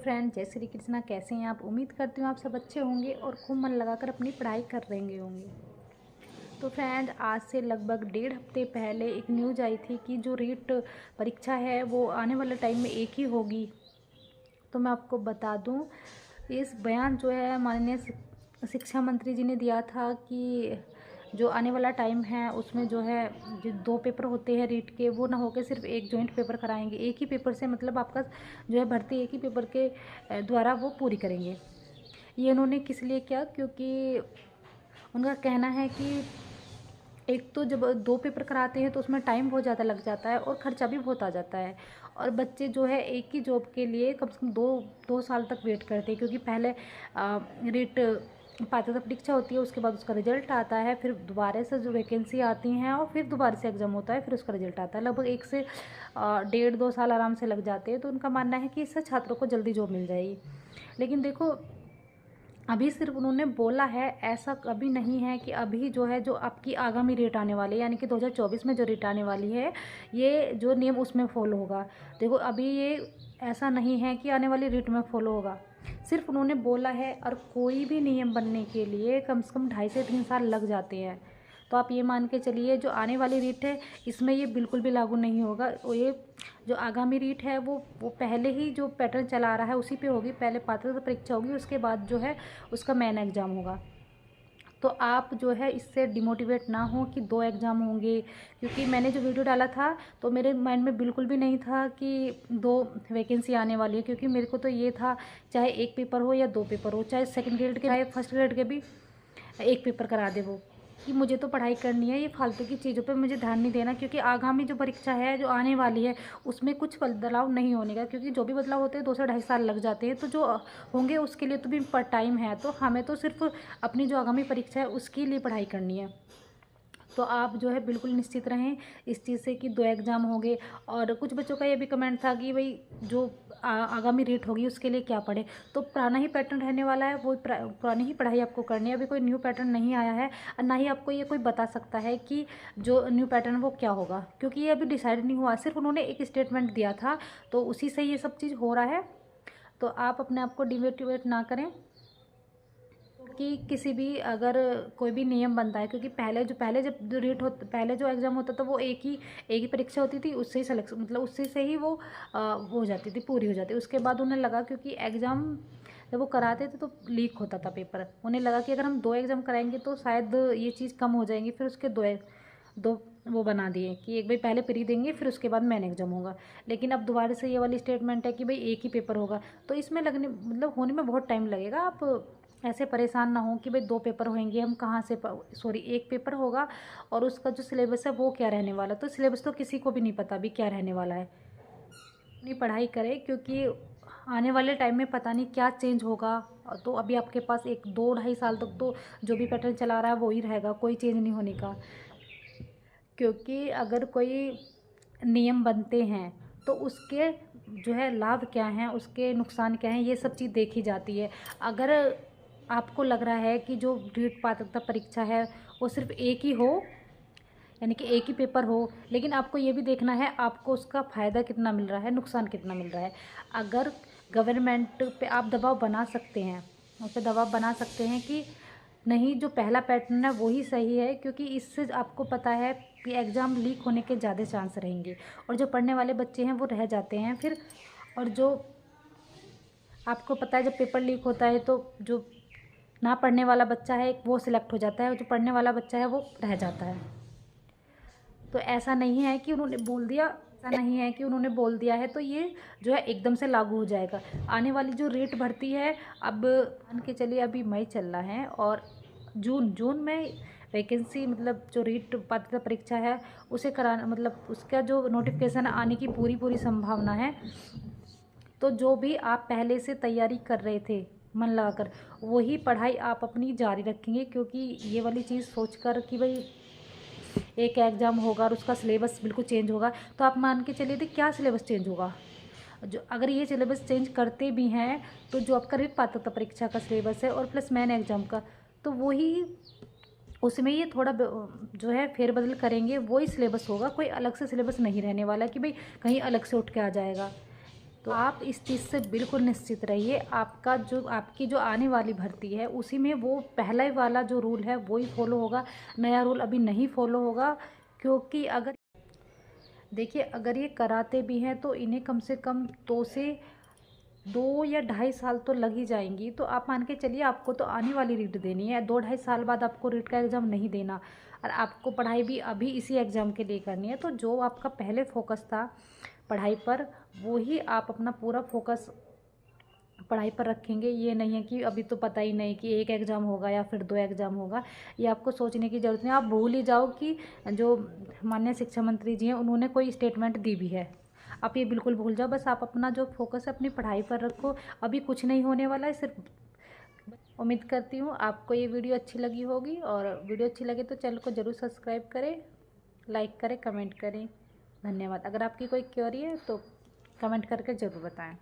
Friend, जय श्री कृष्णा। कैसे हैं आप? उम्मीद करती हूँ आप सब अच्छे होंगे और खूब मन लगाकर अपनी पढ़ाई कर रहे होंगे। तो फ्रेंड, आज से लगभग 1.5 हफ्ते पहले एक न्यूज़ आई थी कि जो रीट परीक्षा है वो आने वाले टाइम में एक ही होगी। तो मैं आपको बता दूं, इस बयान जो है माननीय शिक्षा मंत्री जी ने दिया था कि जो आने वाला टाइम है उसमें जो है जो 2 पेपर होते हैं रीट के, वो ना होकर सिर्फ एक जॉइंट पेपर कराएंगे। एक ही पेपर से मतलब आपका जो है भर्ती एक ही पेपर के द्वारा वो पूरी करेंगे। ये उन्होंने किस लिए किया? क्योंकि उनका कहना है कि एक तो जब 2 पेपर कराते हैं तो उसमें टाइम बहुत ज़्यादा लग जाता है और ख़र्चा भी बहुत आ जाता है, और बच्चे जो है एक ही जॉब के लिए कम से कम 2 साल तक वेट करते हैं। क्योंकि पहले रीट पात्रता परीक्षा होती है, उसके बाद उसका रिजल्ट आता है, फिर दोबारा से जो वैकेंसी आती हैं और फिर दोबारा से एग्ज़ाम होता है, फिर उसका रिजल्ट आता है। लगभग 1 से 1.5-2 साल आराम से लग जाते हैं। तो उनका मानना है कि इससे छात्रों को जल्दी जॉब मिल जाएगी। लेकिन देखो, अभी सिर्फ उन्होंने बोला है, ऐसा कभी नहीं है कि अभी जो है जो आपकी आगामी रेट आने वाली है, यानी कि 2024 में जो रेट आने वाली है, ये जो नियम उसमें फॉलो होगा। देखो, अभी ये ऐसा नहीं है कि आने वाली रेट में फॉलो होगा। सिर्फ उन्होंने बोला है, और कोई भी नियम बनने के लिए कम से कम 2.5 से 3 साल लग जाते हैं। तो आप ये मान के चलिए, जो आने वाली रीट है इसमें ये बिल्कुल भी लागू नहीं होगा। और ये जो आगामी रीट है वो पहले ही जो पैटर्न चला रहा है उसी पे होगी। पहले पात्रता परीक्षा होगी, उसके बाद जो है उसका मेन एग्ज़ाम होगा। तो आप जो है इससे डिमोटिवेट ना हो कि 2 एग्ज़ाम होंगे। क्योंकि मैंने जो वीडियो डाला था तो मेरे माइंड में बिल्कुल भी नहीं था कि 2 वैकेंसी आने वाली है। क्योंकि मेरे को तो ये था, चाहे 1 पेपर हो या 2 पेपर हो, चाहे सेकंड ग्रेड के चाहे फर्स्ट ग्रेड के भी 1 पेपर करा दे वो, कि मुझे तो पढ़ाई करनी है, ये फालतू की चीज़ों पे मुझे ध्यान नहीं देना। क्योंकि आगामी जो परीक्षा है जो आने वाली है उसमें कुछ बदलाव नहीं होने का। क्योंकि जो भी बदलाव होते हैं 2 से 2.5 साल लग जाते हैं। तो जो होंगे उसके लिए तो भी पर टाइम है। तो हमें तो सिर्फ अपनी जो आगामी परीक्षा है उसके लिए पढ़ाई करनी है। तो आप जो है बिल्कुल निश्चित रहें इस चीज़ से कि 2 एग्ज़ाम होंगे। और कुछ बच्चों का ये भी कमेंट था कि भाई जो आगामी रेट होगी उसके लिए क्या पढ़े। तो पुराना ही पैटर्न रहने वाला है, वो पुरानी ही पढ़ाई आपको करनी है। अभी कोई न्यू पैटर्न नहीं आया है, और ना ही आपको ये कोई बता सकता है कि जो न्यू पैटर्न वो क्या होगा। क्योंकि ये अभी डिसाइड नहीं हुआ, सिर्फ उन्होंने एक स्टेटमेंट दिया था, तो उसी से ये सब चीज़ हो रहा है। तो आप अपने आप को डिमोटिवेट ना करें कि किसी भी अगर कोई भी नियम बनता है। क्योंकि पहले जब जो रेट होता, पहले जो एग्ज़ाम होता था वो एक ही परीक्षा होती थी, उससे ही सेलेक्शन मतलब उससे से ही वो हो जाती थी, पूरी हो जाती। उसके बाद उन्हें लगा, क्योंकि एग्ज़ाम जब वो कराते थे तो लीक होता था पेपर, उन्हें लगा कि अगर हम 2 एग्ज़ाम कराएंगे तो शायद ये चीज़ कम हो जाएंगी। फिर उसके दो वो बना दिए कि एक भाई पहले प्री देंगे, फिर उसके बाद मेन एग्ज़ाम होगा। लेकिन अब दोबारा से ये वाली स्टेटमेंट है कि भाई एक ही पेपर होगा। तो इसमें लगने मतलब होने में बहुत टाइम लगेगा। आप ऐसे परेशान ना हो कि भाई 2 पेपर होंगे, हम कहाँ से सॉरी 1 पेपर होगा, और उसका जो सिलेबस है वो क्या रहने वाला। तो सिलेबस तो किसी को भी नहीं पता अभी क्या रहने वाला है। अपनी पढ़ाई करें, क्योंकि आने वाले टाइम में पता नहीं क्या चेंज होगा। तो अभी आपके पास 1-2-2.5 साल तक तो जो भी पैटर्न चला रहा है वो ही रहेगा, कोई चेंज नहीं होने का। क्योंकि अगर कोई नियम बनते हैं तो उसके जो है लाभ क्या हैं, उसके नुकसान क्या हैं, ये सब चीज़ देखी जाती है। अगर आपको लग रहा है कि जो रीट पात्रता परीक्षा है वो सिर्फ एक ही हो, यानी कि एक ही पेपर हो, लेकिन आपको ये भी देखना है आपको उसका फ़ायदा कितना मिल रहा है, नुकसान कितना मिल रहा है। अगर गवर्नमेंट पे आप दबाव बना सकते हैं, उस पर दबाव बना सकते हैं कि नहीं, जो पहला पैटर्न है वही सही है, क्योंकि इससे आपको पता है कि एग्ज़ाम लीक होने के ज़्यादा चांस रहेंगे, और जो पढ़ने वाले बच्चे हैं वो रह जाते हैं फिर। और जो आपको पता है जब पेपर लीक होता है तो जो ना पढ़ने वाला बच्चा है वो सिलेक्ट हो जाता है, और जो पढ़ने वाला बच्चा है वो रह जाता है। तो ऐसा नहीं है कि उन्होंने बोल दिया, ऐसा नहीं है कि उन्होंने बोल दिया है तो ये जो है एकदम से लागू हो जाएगा। आने वाली जो रेट भर्ती है, अब मान के चलिए अभी मई चल रहा है, और जून में वैकेंसी मतलब जो रीट पात्रता परीक्षा है उसे कराना, मतलब उसका जो नोटिफिकेशन आने की पूरी पूरी संभावना है। तो जो भी आप पहले से तैयारी कर रहे थे मन लगाकर, वही पढ़ाई आप अपनी जारी रखेंगे। क्योंकि ये वाली चीज़ सोचकर कि भाई एक एग्ज़ाम होगा और उसका सिलेबस बिल्कुल चेंज होगा, तो आप मान के चलिए थे क्या सिलेबस चेंज होगा। जो अगर ये सिलेबस चेंज करते भी हैं तो जो आपका रीट पात्रता परीक्षा का सिलेबस है और प्लस मेन एग्ज़ाम का, तो वही उसमें ये थोड़ा जो है फेरबदल करेंगे, वही सिलेबस होगा। कोई अलग से सिलेबस नहीं रहने वाला कि भाई कहीं अलग से उठ के आ जाएगा। तो आप इस चीज़ से बिल्कुल निश्चित रहिए, आपकी जो आने वाली भर्ती है उसी में वो पहला ही वाला जो रूल है वो ही फॉलो होगा, नया रूल अभी नहीं फॉलो होगा। क्योंकि अगर देखिए, अगर ये कराते भी हैं तो इन्हें कम से कम 2 या 2.5 साल तो लग ही जाएंगी। तो आप मान के चलिए, आपको तो आने वाली रीट देनी है, 2-2.5 साल बाद आपको रीट का एग्ज़ाम नहीं देना, और आपको पढ़ाई भी अभी इसी एग्ज़ाम के लिए करनी है। तो जो आपका पहले फोकस था पढ़ाई पर, वो ही आप अपना पूरा फोकस पढ़ाई पर रखेंगे। ये नहीं है कि अभी तो पता ही नहीं कि एक एग्ज़ाम होगा या फिर 2 एग्ज़ाम होगा, ये आपको सोचने की ज़रूरत नहीं। आप भूल ही जाओ कि जो माननीय शिक्षा मंत्री जी हैं उन्होंने कोई स्टेटमेंट दी भी है, आप ये बिल्कुल भूल जाओ। बस आप अपना जो फोकस है अपनी पढ़ाई पर रखो, अभी कुछ नहीं होने वाला है। सिर्फ उम्मीद करती हूँ आपको ये वीडियो अच्छी लगी होगी, और वीडियो अच्छी लगे तो चैनल को ज़रूर सब्सक्राइब करें, लाइक करें, कमेंट करें। धन्यवाद। अगर आपकी कोई क्वेरी है तो कमेंट करके ज़रूर बताएं।